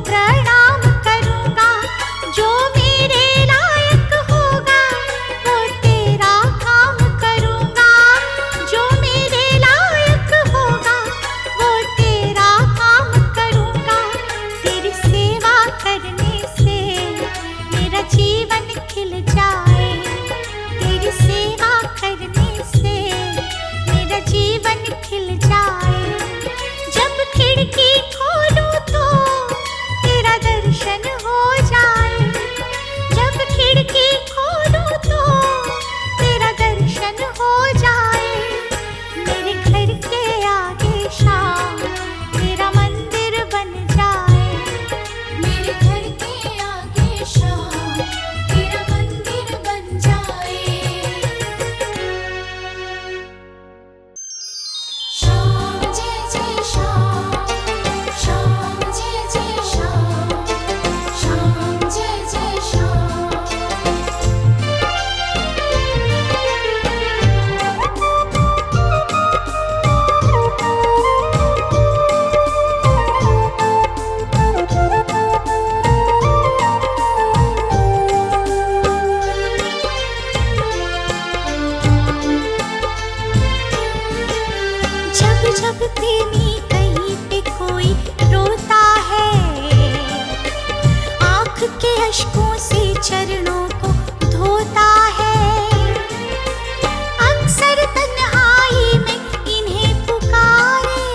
प्रणाम करूँगा। जो मेरे लायक होगा वो तेरा काम करूँगा। जो मेरे लायक होगा वो तेरा काम करूँगा। तेरी सेवा करने से मेरा जीवन खिल जाए। तेरी सेवा करने से मेरा जीवन खिल जाए। जब खिड़की खोलूं तो तेरा दर्शन हो जाए। जब खिड़की खोलूं तो तेरा दर्शन हो जाए। मेरे घर के आगे शाम तेरा मंदिर बन जाए। मेरे घर के आगे शाम तेरा मंदिर बन जाए। श्याम जय जय श्याम, श्याम जय जय श्याम, श्याम जय जय श्याम। जब जब प्रेमी कहीं पे कोई रोता है, आँख के अश्कों से चरणों को धोता है। अक्सर तन्हाई में इन्हें पुकारे,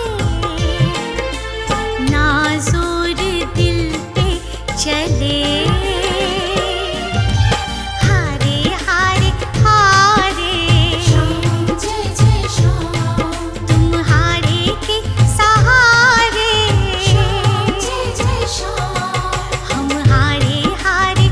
नाज़ुर दिल पे चले। हारे हारे हारे, श्याम जय जय श्याम, तुम हारे के सहारे। श्याम जय जय श्याम, हम हारे हारे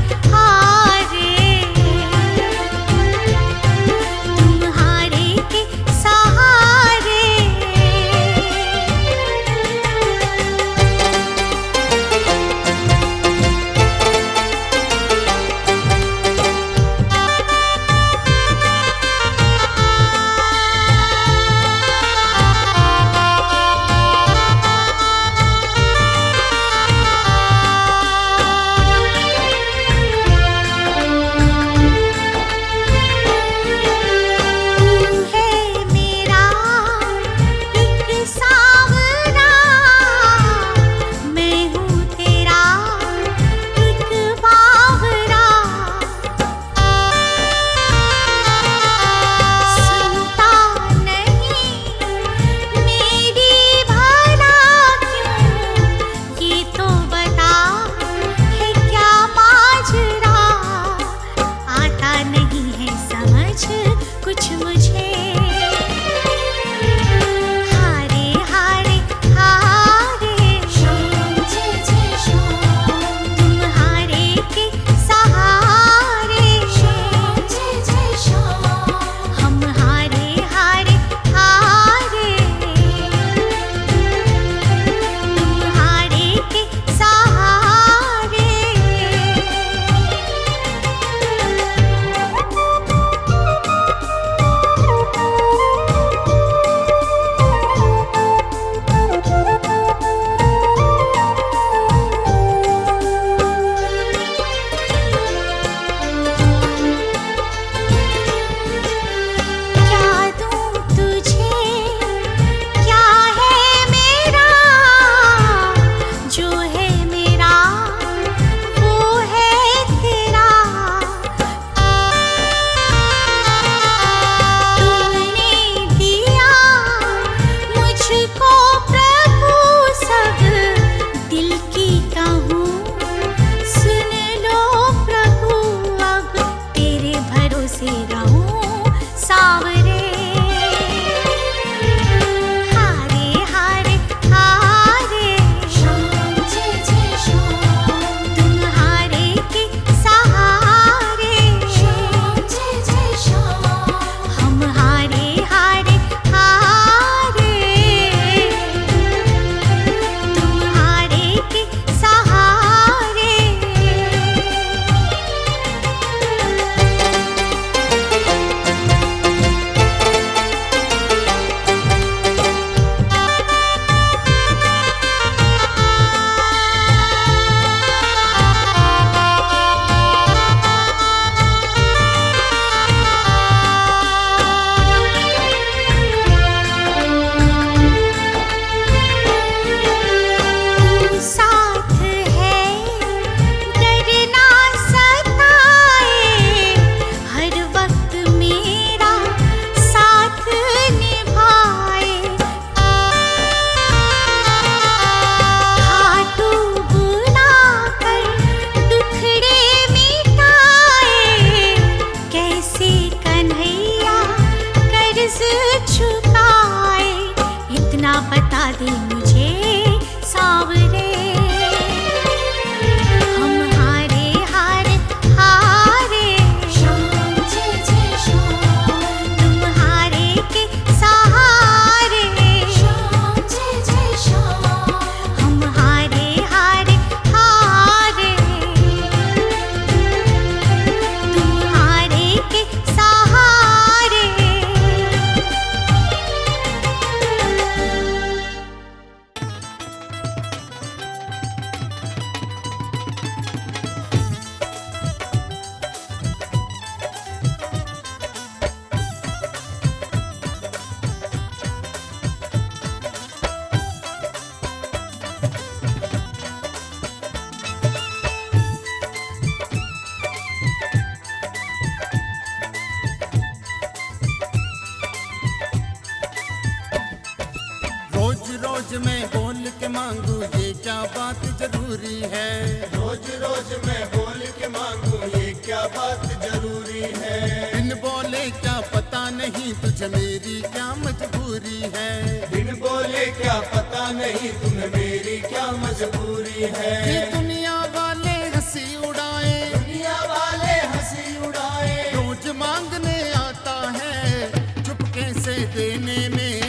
बात जरूरी है। रोज रोज मैं बोल के मांगू ये क्या बात जरूरी है। बिन बोले क्या पता नहीं तुझे मेरी क्या मजबूरी है। बिन बोले क्या पता नहीं तुम्हें मेरी क्या मजबूरी है। ये दुनिया वाले हंसी उड़ाए, दुनिया वाले हंसी उड़ाए, रोज मांगने आता है, चुपके से देने में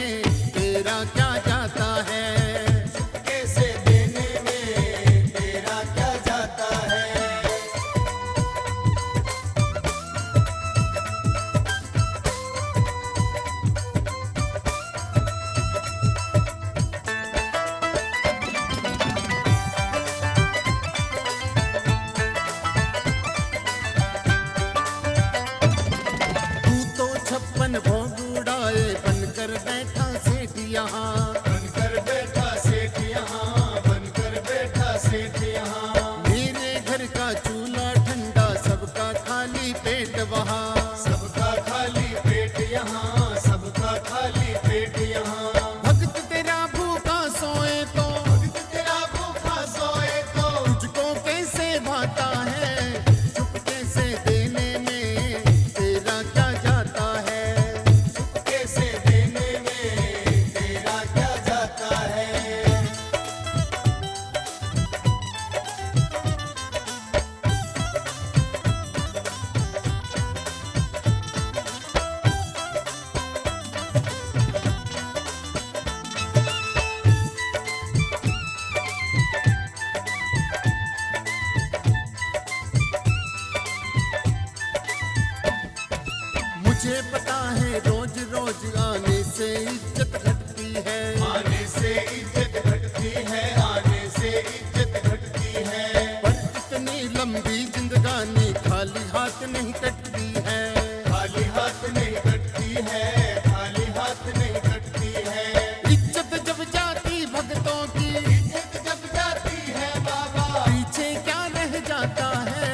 तेरा क्या जाता है। कैसे देने में तेरा क्या जाता है। तू तो 56 भोग उड़ाए, बनकर बैठा सेठ यहाँ। बनकर बैठा सेठ यहाँ, बनकर बैठा सेठ यहाँ। मेरे घर का चूल्हा ठंडा, सबका खाली पेट वहाँ। सबका खाली पेट यहाँ, सबका खाली पेट यहाँ। भक्त तेरा भूखा सोए तो, तेरा भूखा सोए तो तुझको कैसे भाता है, चुपके से देने में तेरा क्या जाता है। कैसे देने में तेरा क्या जाता है। मुझे पता है रोज रोज आने से इज्जत घटती है। आने से इज्जत घटती है, आने से इज्जत घटती है। पर इतनी लंबी जिंदगानी खाली हाथ नहीं कटती है। खाली हाथ नहीं कटती है, खाली हाथ नहीं कटती है। इज्जत जब जाती भक्तों की, इज्जत जब जाती है बाबा, पीछे क्या रह जाता है,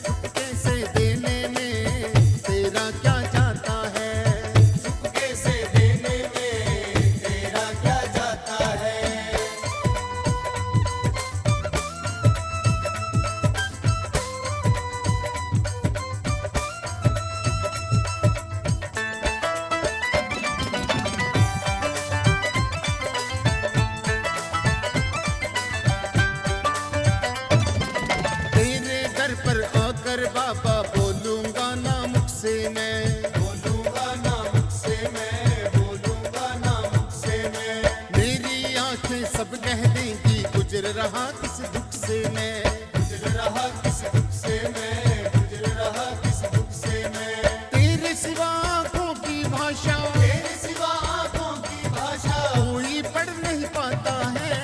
चुपके से देने में तेरा क्या जाता है। कैसे देने में तेरा क्या जाता है। तेरे दर पर आकर बाबा बोलूंगा ना मुख से मैं। बोलूंगा ना मुझसे मैं, बोलूंगा ना मुझसे मैं। मेरी आंखें सब कह देंगी गुजर रहा किस दुख से मैं। गुजर रहा किस दुख से मैं, गुजर रहा किस दुख से मैं। तेरे सिवा आंखों की भाषा तेरे सिवा आंखों की भाषा कोई पढ़ नहीं पाता है,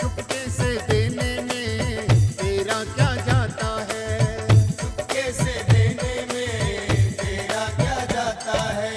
चुपके से देने में तेरा क्या जाता है। कैसे देने में तेरा क्या जाता है।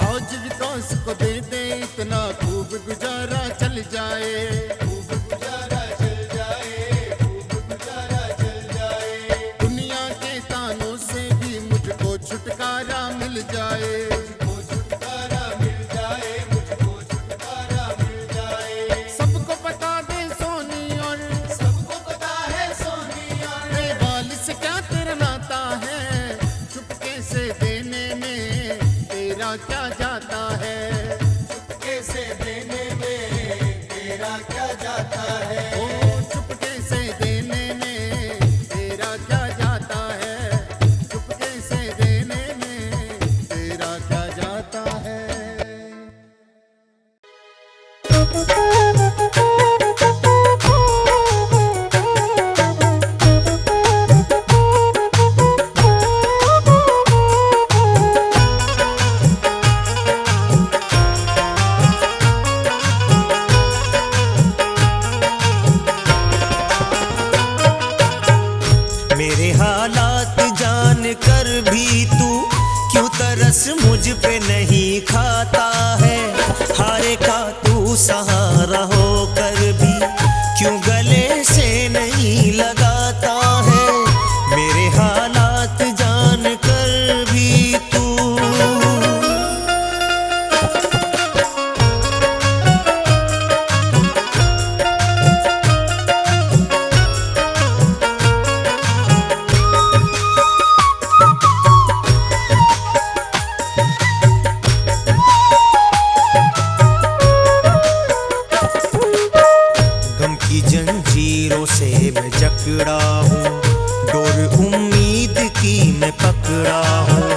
आज विकास को दे दे इतना खूब गुजारा चल जाए। खूब गुजारा चल जाए, खूब गुजारा चल जाए। दुनिया के तानों से भी मुझको छुटकारा मिल जाए। मुझको छुटकारा मिल जाए, मुझको छुटकारा मिल जाए। सबको बता दे सोनी और सबको पता है सोनी और वाल से क्या तेरा नाता है, चुपके से देने में तेरा क्या जाता है। कैसे देने में तेरा क्या जाता है। ओ चुपके से देने में तेरा क्या जाता है, चुपके से देने में तेरा क्या जाता है। तरस मुझ पे नहीं खाता है, हारे का तू सहारा होकर भी क्यों गले से नहीं लगाता है, मेरे हालात जान कर भी तू। गम की जंजीरों से मैं जकड़ा हूँ, डोर उम्मीद की मैं पकड़ा हूँ,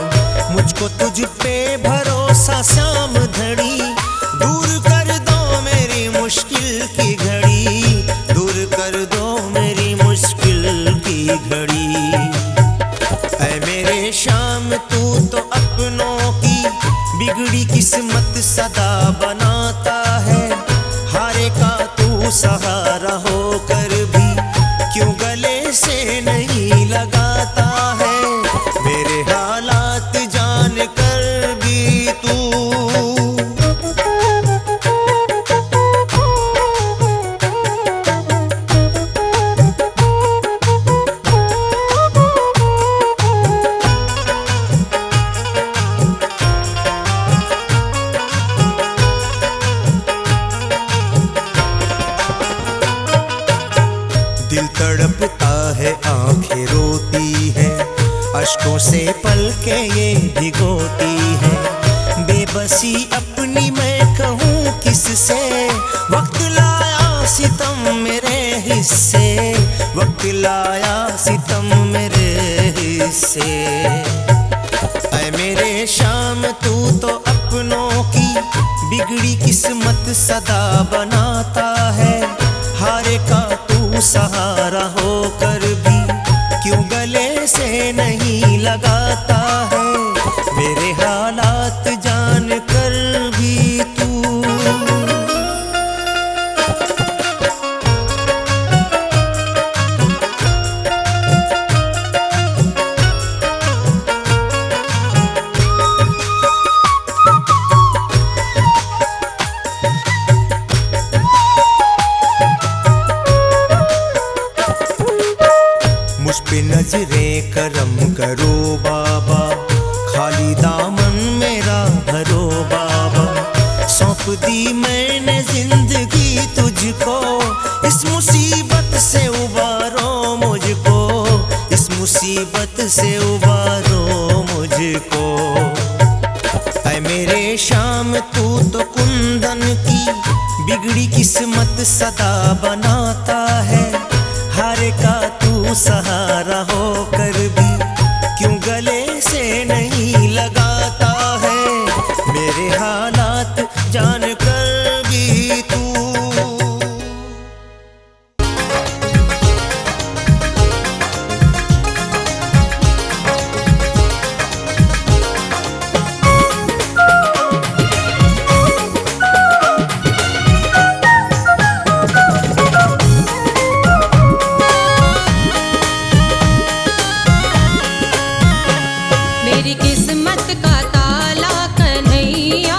मुझको तुझ पे भरोसा शाम धड़ी, दूर कर दो मेरी मुश्किल की घड़ी, दूर कर दो मेरी मुश्किल की घड़ी। ऐ मेरे शाम तू तो अपनों की बिगड़ी किस्मत सदा बनाता है, हारे का तू सहारा होकर भी क्यों गले से नहीं लगाता है, मेरे हालात जान कर भी तू। दिल तड़पता है, आंखें रोती है, अश्कों से पलकें ये भिगोती है, बेबसी अपनी मैं कहूँ किससे, वक्त लाया सितम मेरे हिस्से, वक्त लाया सितम मेरे हिस्से। ऐ मेरे शाम तू तो अपनों की बिगड़ी किस्मत सदा बनाता है, हारे का तू सहारा होकर भी क्यों गले से नहीं लगाता है, मेरे हालात जान कर भी तू। मुझ पे नजरे करम करो बाबा, खाली दामन मेरा भरो बाबा, सौंप दी मैंने जिंदगी तुझको, इस मुसीबत से उबारो मुझको, इस मुसीबत से उबारो मुझको। ऐ मेरे शाम तू तो कुंदन की बिगड़ी किस्मत सदा बनाता है, हारे का तू सहारा होकर भी क्यों गले से नहीं लगाता है, मेरे हालात जान कर भी तू। मेरी किस्मत का ताला कन्हैया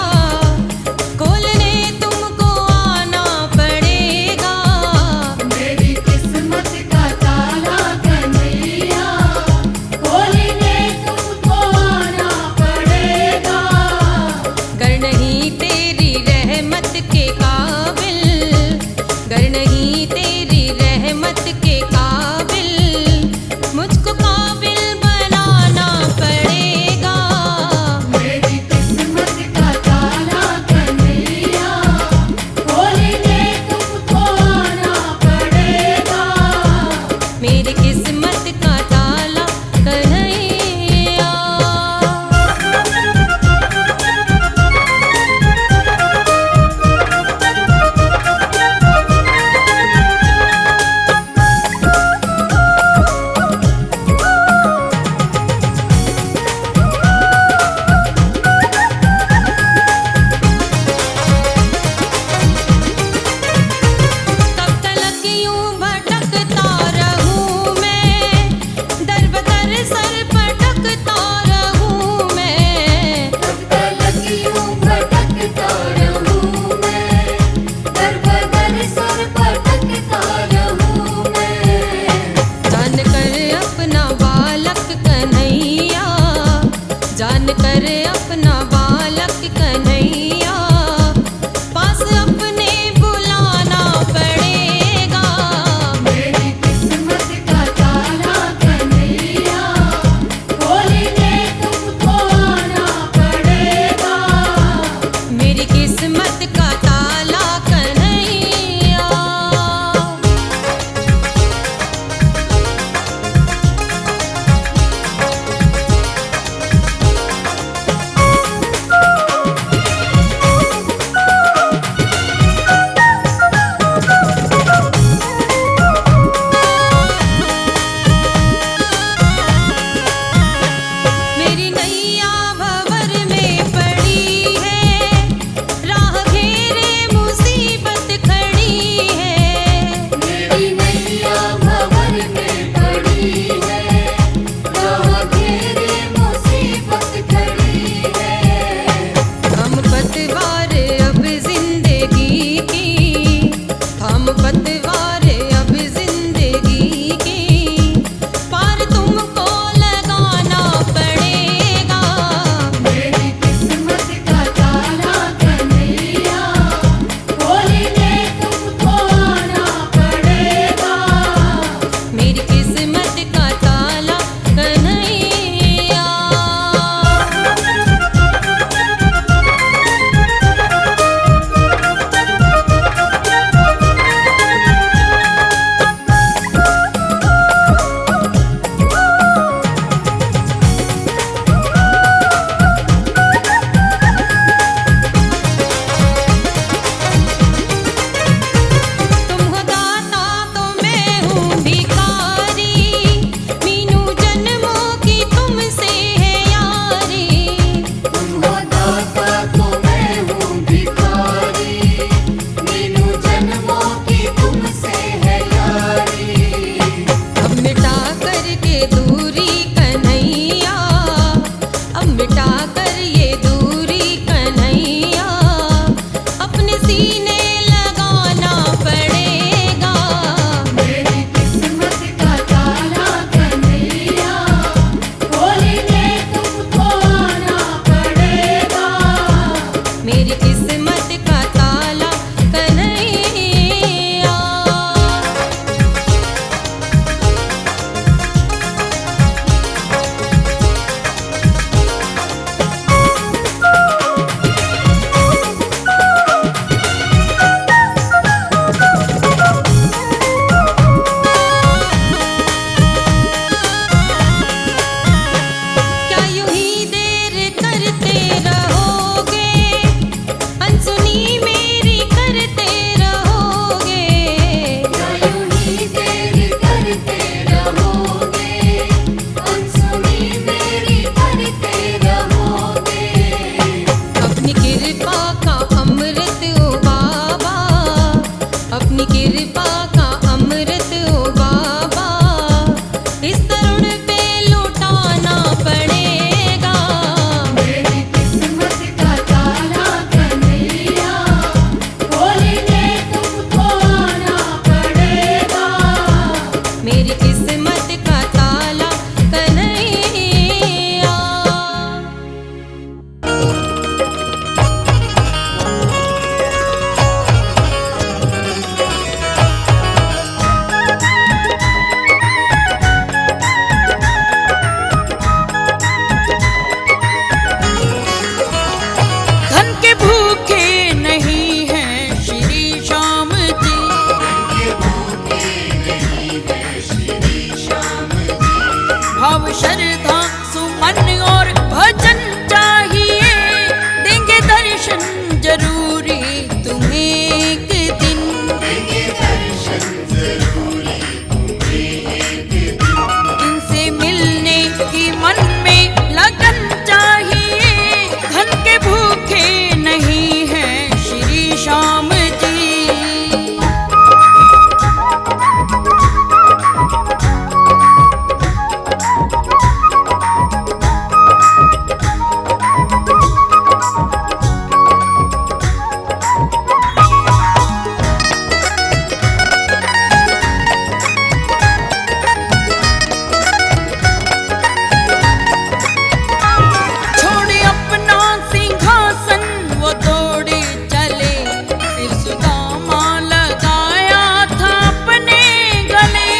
अपनी कृपा का अमृत ओ बाबा इस तरुण पे लुटाना पड़ेगा। मेरी किस्मत का ताला कन्हैया खोलने तुमको आना पड़ेगा। मेरी किस्मत का ताला कन्हैया। धन के भूखे नहीं हैं श्री श्याम जी, भाव श्रद्धा सुमन और भजन चाहिए, देंगे दर्शन जरूरी तुम्हें एक दिन। इनसे मिलने की मन में लगन चाहिए, धन के भूखे नहीं हैं श्री श्याम जी। छोड़े अपना सिंहासन वो दौड़े चले, फिर सुदामा लगाया था अपने गले।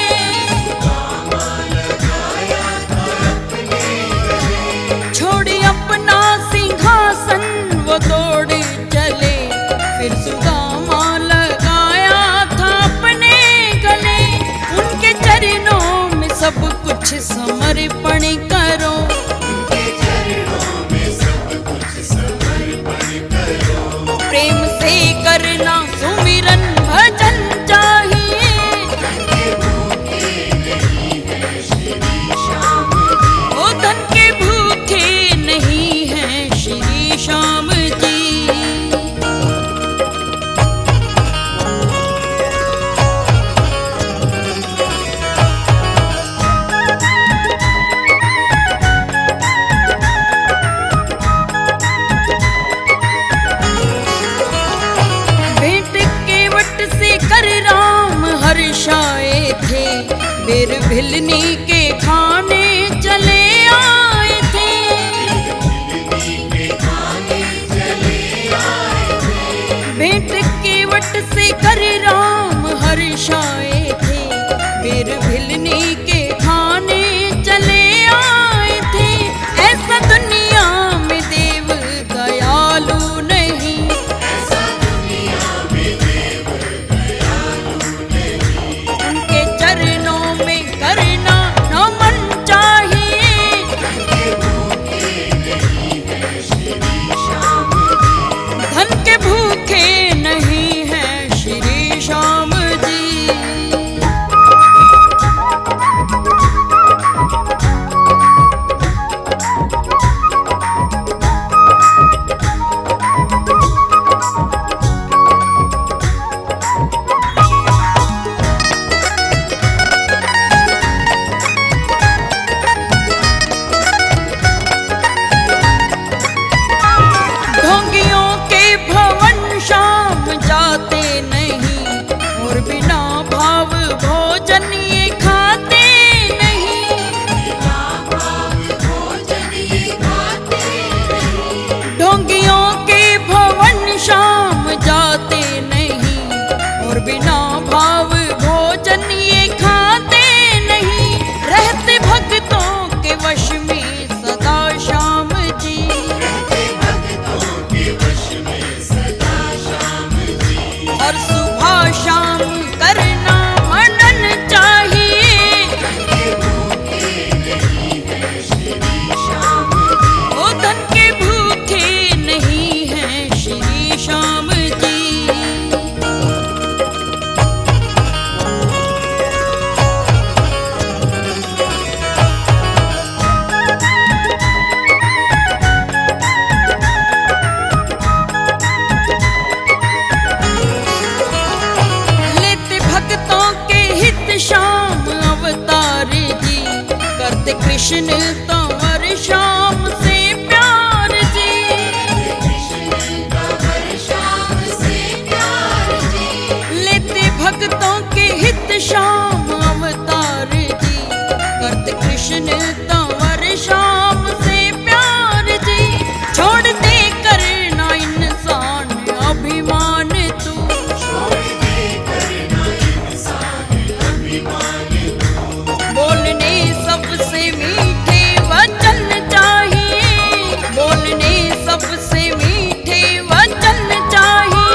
छोड़े अपना सिंहासन वो दौड़े चले, फिर सुदामा लगाया था अपने गले। उनके चरणों में सब कुछ समर्पण करो, प्रेम से करना सुमिरन भजन चाहिए। ओ धन के भूखे नहीं हैं श्री श्याम जी। भेंट केवट से कर राम हर्षाए थे, बेर भिलनी के खाने चले आए थे। भेंट केवट से कर राम हर्षाए थे, बेर भिलनी के खाने चले आए थे। ऐसा दुनिया में देव दयालु नहीं, उनके चरणों में करना नमन चाहिए। धन के भूखे नहीं हैं श्री श्याम जी। कृष्ण तंवर शाम से प्यार जी, छोड़ते करना इंसान अभिमान तू। बोलने सबसे मीठे वचन चाहिए, बोलने सबसे मीठे वचन चाहिए।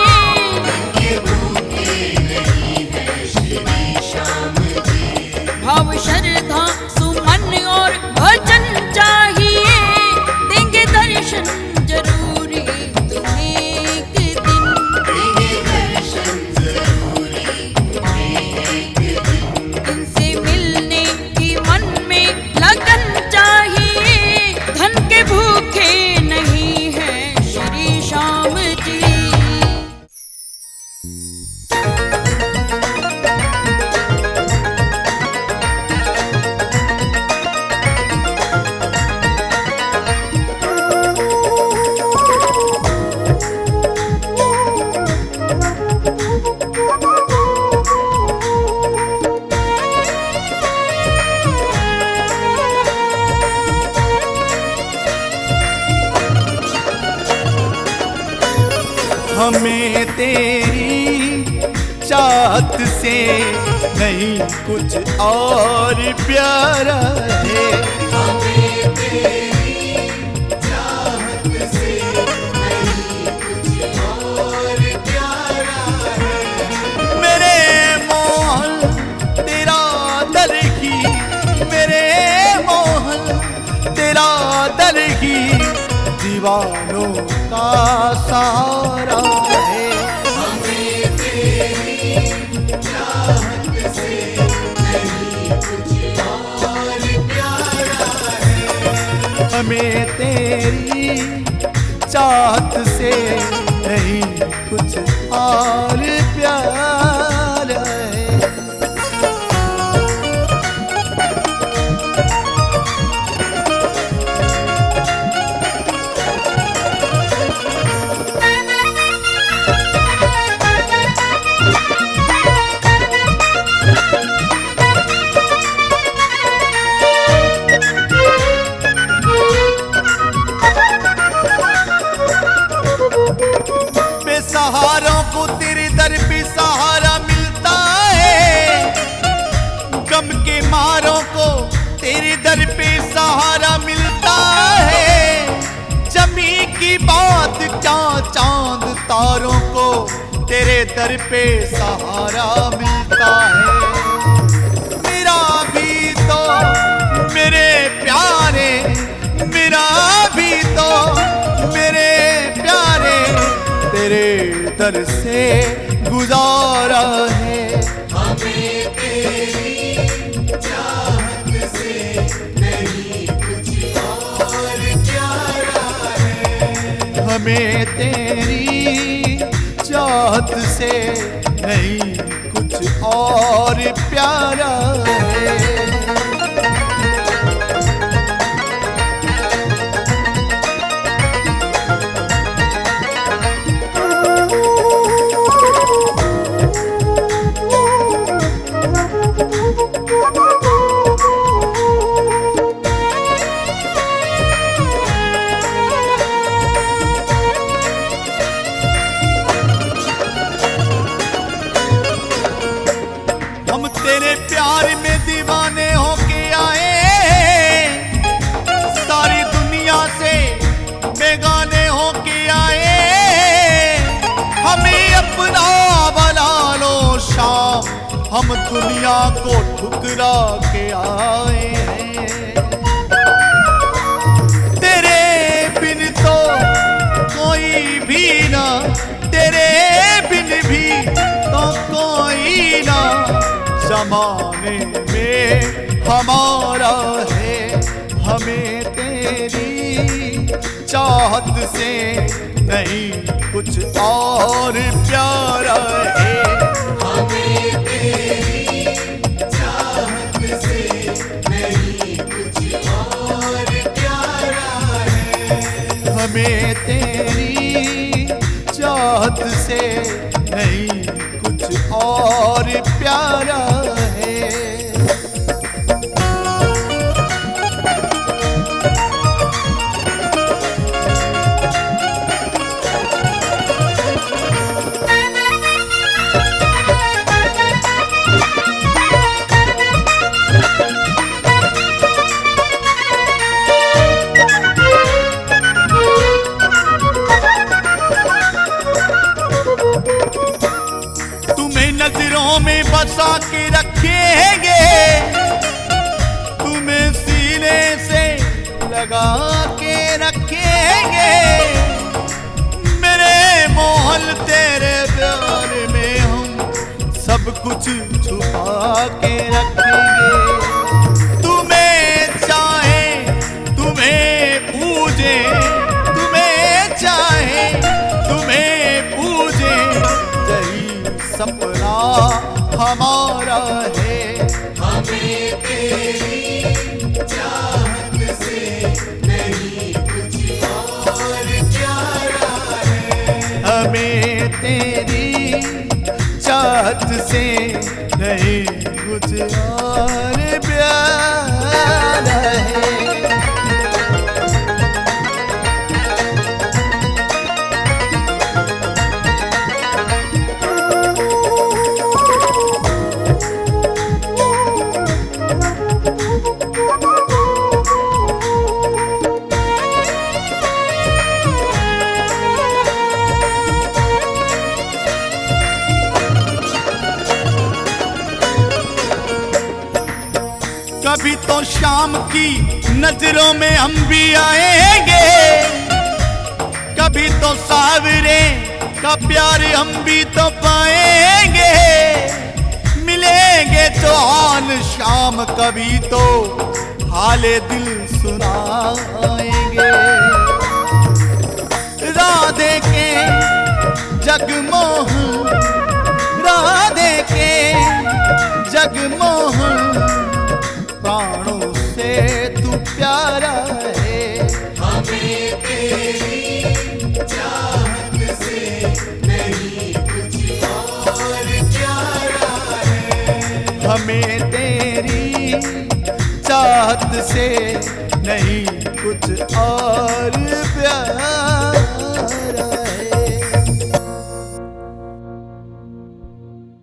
भाव श्रद्धा सुमन और भजन चाहिए, देंगे दर्शन जरूरी तुम्हें एक दिन। इनसे मिलने की मन में लगन चाहिए, धन के भूखे नहीं हैं श्री श्याम जी। हमें तेरी चाहत से नहीं कुछ और प्यारा है। हमें तेरी चाहत से नहीं कुछ और प्यारा है। मेरे मोहन तेरा दर ही, मेरे मोहन तेरा दर ही दीवानों का सहारा है। हमें तेरी चाहत से नहीं कुछ और प्यारा है। हमें तेरी चाहत से नहीं कुछ और प्यारा है। बेसहारों को तेरे दर पे सहारा मिलता है, गम के मारों को तेरे दर पे सहारा मिलता है। जमी की बात क्या चांद तारों को तेरे दर पे सहारा मिलता है। मेरा भी तो मेरे प्यारे, मेरा भी तो मेरे प्यारे तेरे दर से गुजारा है। हमें तेरी चाहत से नहीं कुछ और प्यारा है। हमें तेरी चाहत से नहीं कुछ और प्यारा है। हम तेरे प्यार में दीवाने होके आए, सारी दुनिया से बेगाने होके आए। हमें अपना बना लो शाम, हम दुनिया को ठुकरा के आए हैं। तेरे बिन तो कोई भी ना, तेरे बिन भी तो कोई ना जमाने में हमारा है। हमें तेरी चाहत से नहीं कुछ और प्यारा है। हमें तेरी चाहत से नहीं कुछ और प्यारा है। हमें तेरी चाहत से नहीं कुछ और प्यारा है। बसा के रखेंगे, तुम्हें सीने से लगा के रखेंगे। मेरे मोहन तेरे प्यार में हम सब कुछ छुपा के रखेंगे। तुम्हें चाहे तुम्हें पूजे, तुम्हें चाहे तुम्हें पूजे, यही सपना हमारा है। हमें तेरी चाहत से नहीं कुछ और प्यारा है। हमें तेरी चाहत से नहीं कुछ और प्यार है। कभी तो शाम की नजरों में हम भी आएंगे, कभी तो सावरे का प्यार हम भी तो पाएंगे। मिलेंगे तो आन शाम कभी तो हाले दिल सुनाएंगे। राधे के जगमोहन, राधे के जगमोहन, प्राणों से तू प्यारा है। हमें तेरी चाहत से नहीं कुछ और प्यारा है। हमें तेरी चाहत से नहीं कुछ और प्यार